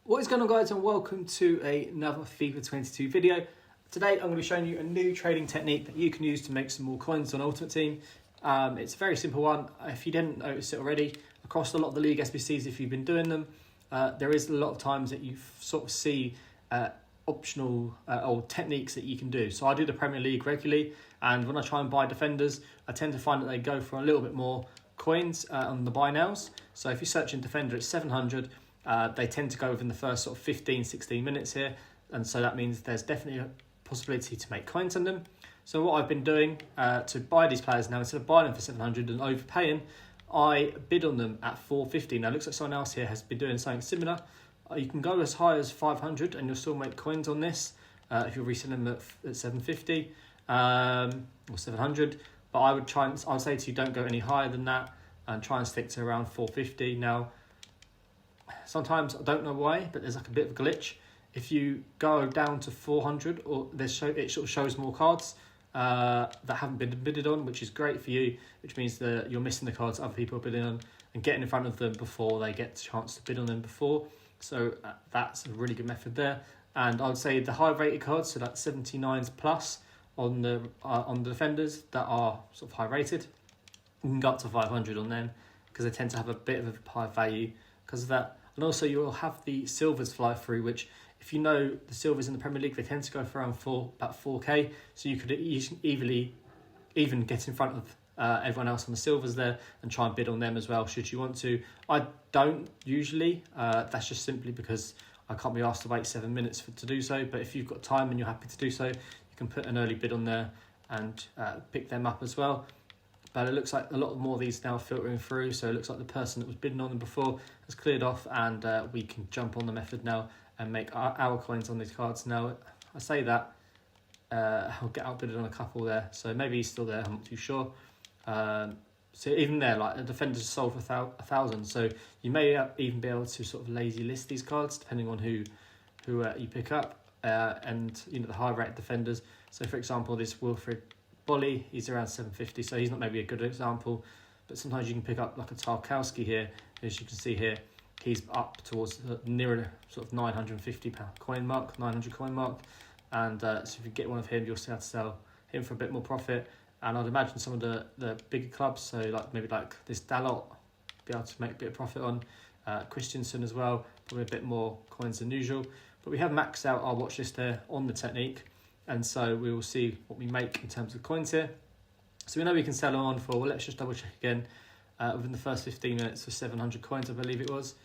What is going on, guys, and welcome to another FIFA22 video. Today I'm going to be showing you a new trading technique that you can use to make some more coins on Ultimate Team. It's a very simple one. If you didn't notice it already, across a lot of the league SBCs, if you've been doing them, there is a lot of times that you sort of see optional or techniques that you can do. So I do the Premier League regularly, and when I try and buy defenders, I tend to find that they go for a little bit more coins on the buy nows. So if you search in defender, it's 700. They tend to go within the first sort of 15-16 minutes here, and so that means there's definitely a possibility to make coins on them. So what I've been doing to buy these players now, instead of buying them for 700 and overpaying, I bid on them at 450. Now it looks like someone else here has been doing something similar. You can go as high as 500 and you'll still make coins on this if you're reselling them at 750 or 700. But I would say to you, don't go any higher than that and try and stick to around 450. Now, sometimes, I don't know why, but there's like a bit of a glitch. If you go down to 400, or it sort of shows more cards that haven't been bidded on, which is great for you, which means that you're missing the cards other people are bidding on and getting in front of them before they get the chance to bid on them before. So that's a really good method there. And I would say the high rated cards, so that's 79s plus on the defenders that are sort of high rated, you can go up to 500 on them because they tend to have a bit of a high value because of that. And also you'll have the silvers fly through, which if you know the silvers in the Premier League, they tend to go for around about 4k. So you could even get in front of everyone else on the silvers there and try and bid on them as well, should you want to. I don't usually. That's just simply because I can't be asked to wait 7 minutes to do so. But if you've got time and you're happy to do so, you can put an early bid on there and pick them up as well. But it looks like a lot more of these now are filtering through. So it looks like the person that was bidding on them before has cleared off, and we can jump on the method now and make our coins on these cards. Now, I say that, I'll get outbidded on a couple there. So maybe he's still there, I'm not too sure. So even there, like the defenders sold for 1,000. So you may even be able to sort of lazy list these cards depending on who you pick up. And you know, the high rated defenders. So for example, this Wilfred Bolly, he's around 750, so he's not maybe a good example, but sometimes you can pick up like a Tarkowski here. As you can see here, he's up towards the nearer sort of £950 coin mark, 900 coin mark, and so if you get one of him, you'll still have to sell him for a bit more profit. And I'd imagine some of the bigger clubs, so like maybe like this Dalot, be able to make a bit of profit on. Christensen as well, probably a bit more coins than usual. But we have maxed out our watch list there on the technique, and so we will see what we make in terms of coins here. So we know we can sell on for, well, let's just double check again, within the first 15 minutes for 700 coins, I believe it was,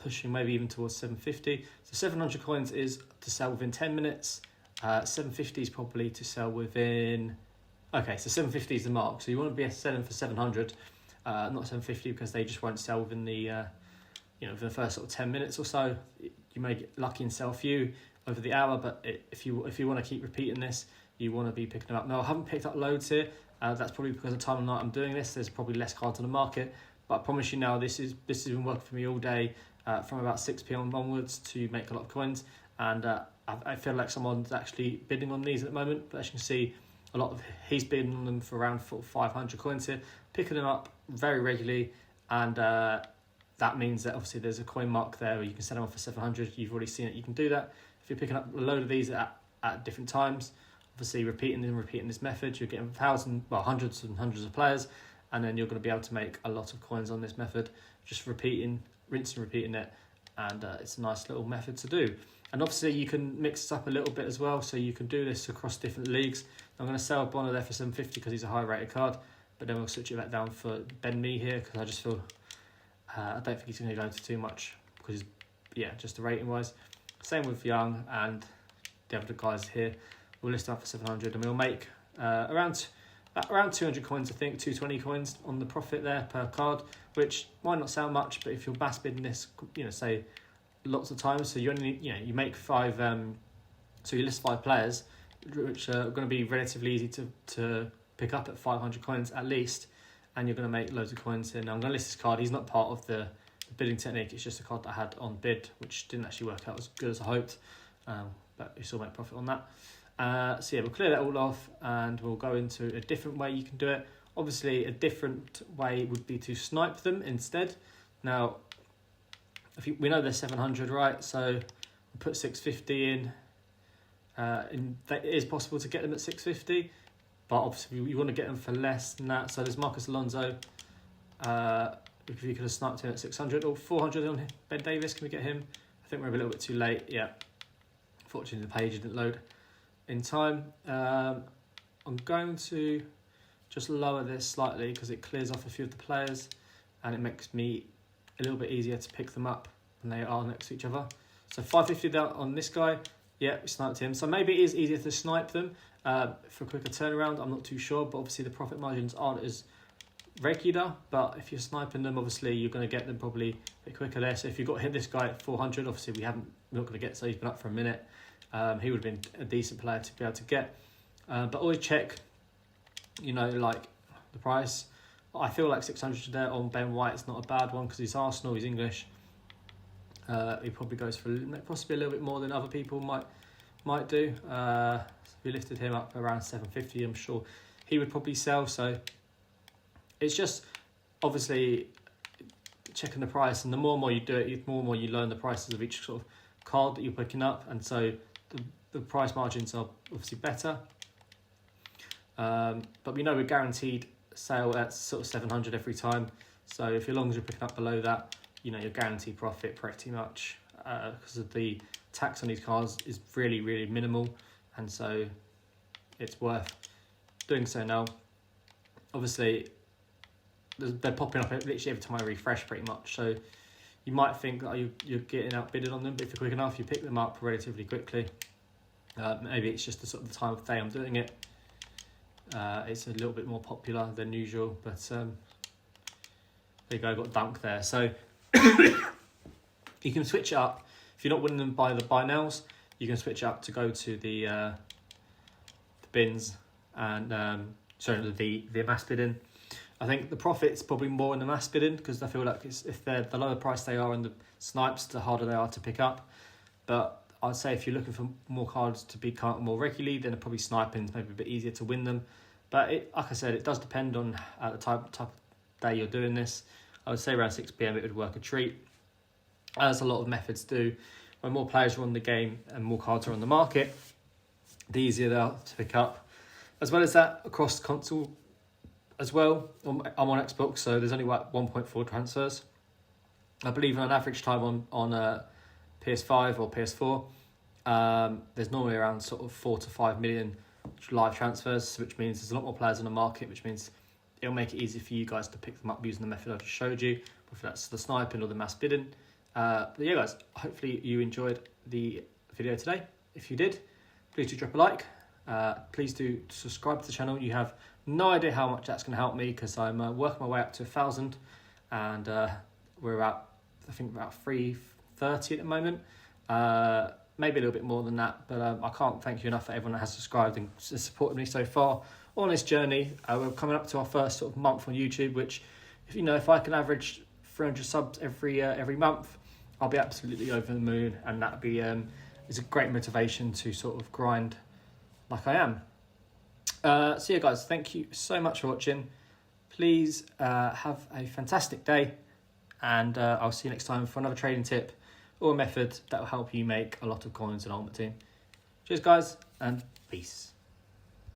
pushing maybe even towards 750. So 700 coins is to sell within 10 minutes, 750 is probably to sell within, okay, so 750 is the mark. So you want to be selling for 700, not 750, because they just won't sell within the, within the first sort of 10 minutes or so. You may get lucky and sell a few over the hour, but if you want to keep repeating this, you want to be picking them up. Now, I haven't picked up loads here. That's probably because of the time of night I'm doing this. There's probably less cards on the market, but I promise you now, this has been working for me all day, from about 6 p.m. onwards to make a lot of coins. And I feel like someone's actually bidding on these at the moment. But as you can see, he's bidding on them for around 500 coins here, picking them up very regularly, and that means that obviously there's a coin mark there where you can sell them off for 700. You've already seen it. You can do that. If you're picking up a load of these at different times, obviously repeating this method, you're getting hundreds and hundreds of players, and then you're going to be able to make a lot of coins on this method, just rinsing and repeating it, and it's a nice little method to do. And obviously you can mix this up a little bit as well, so you can do this across different leagues. I'm going to sell Bonner there for 750 because he's a high rated card, but then we'll switch it back down for Ben Mee here because I just feel I don't think he's going to go into too much because just the rating wise. Same with Young and the other guys here. We'll list up for 700 and we'll make around 200 coins, I think, 220 coins on the profit there per card, which might not sound much, but if you're bass bidding this, say lots of times, so you only you make 5, so you list 5 players, which are going to be relatively easy to pick up at 500 coins at least, and you're going to make loads of coins here. Now I'm going to list this card. He's not part of the bidding technique. It's just a card that I had on bid, which didn't actually work out as good as I hoped, but you still make profit on that. So yeah, we'll clear that all off and we'll go into a different way you can do it. Obviously, a different way would be to snipe them instead. Now, we know they're 700, right? So we'll put 650 in. And it is possible to get them at 650, but obviously you want to get them for less than that. So there's Marcus Alonso. If you could have sniped him at 600 or 400 on Ben Davis, can we get him? I think we're a little bit too late. Yeah, unfortunately the page didn't load in time. I'm going to just lower this slightly because it clears off a few of the players and it makes me a little bit easier to pick them up when they are next to each other. So 550 down on this guy. Yeah, we sniped him. So maybe it is easier to snipe them for a quicker turnaround. I'm not too sure, but obviously the profit margins aren't as regular. But if you're sniping them, obviously you're going to get them probably a bit quicker there. So if you've got hit this guy at 400, obviously we're not going to get. So he's been up for a minute. He would have been a decent player to be able to get. But always check, like the price. I feel like 600 there on Ben White is not a bad one because he's Arsenal, he's English. He probably goes for possibly a little bit more than other people might do. So if we lifted him up around 750, I'm sure he would probably sell. So it's just obviously checking the price, and the more and more you do it, the more and more you learn the prices of each sort of card that you're picking up, and so the price margins are obviously better. But we know we're guaranteed sale at sort of 700 every time. So if as long as you're picking up below that, you're guaranteed profit pretty much because of the tax on these cars is really, really minimal, and so it's worth doing so now. Obviously, they're popping up literally every time I refresh pretty much, so you might think that you're getting outbidded on them, but if you're quick enough, you pick them up relatively quickly. Maybe it's just the sort of the time of day I'm doing it. It's a little bit more popular than usual, but there you go, got Dunk there. So you can switch it up. If you're not winning them by the buy nows, you can switch up to go to the bins and the mass bidding. I think the profit's probably more in the mass bidding because I feel like if they're the lower price they are in the snipes, the harder they are to pick up. But I'd say if you're looking for more cards to be cut more regularly, then probably sniping's maybe a bit easier to win them. But like I said, it does depend on the type of day you're doing this. I would say around 6 PM it would work a treat, as a lot of methods do. When more players are on the game and more cards are on the market, the easier they are to pick up. As well as that, across console as well, I'm on Xbox, so there's only like 1.4 transfers. I believe on average time on PS5 or PS4, there's normally around sort of 4 to 5 million live transfers, which means there's a lot more players on the market, which means it'll make it easy for you guys to pick them up using the method I just showed you, whether that's the sniping or the mass bidding. But yeah, guys, hopefully you enjoyed the video today. If you did, please do drop a like. Please do subscribe to the channel. You have no idea how much that's going to help me because I'm working my way up to 1,000, and we're at, I think, about 330 at the moment. Maybe a little bit more than that, but I can't thank you enough for everyone that has subscribed and supported me so far on this journey. We're coming up to our first sort of month on YouTube, which, if I can average 300 subs every month, I'll be absolutely over the moon, and that'd be is a great motivation to sort of grind like I am. So yeah, guys, thank you so much for watching. Please have a fantastic day, and I'll see you next time for another trading tip or a method that will help you make a lot of coins in Ultimate Team. Cheers, guys, and peace.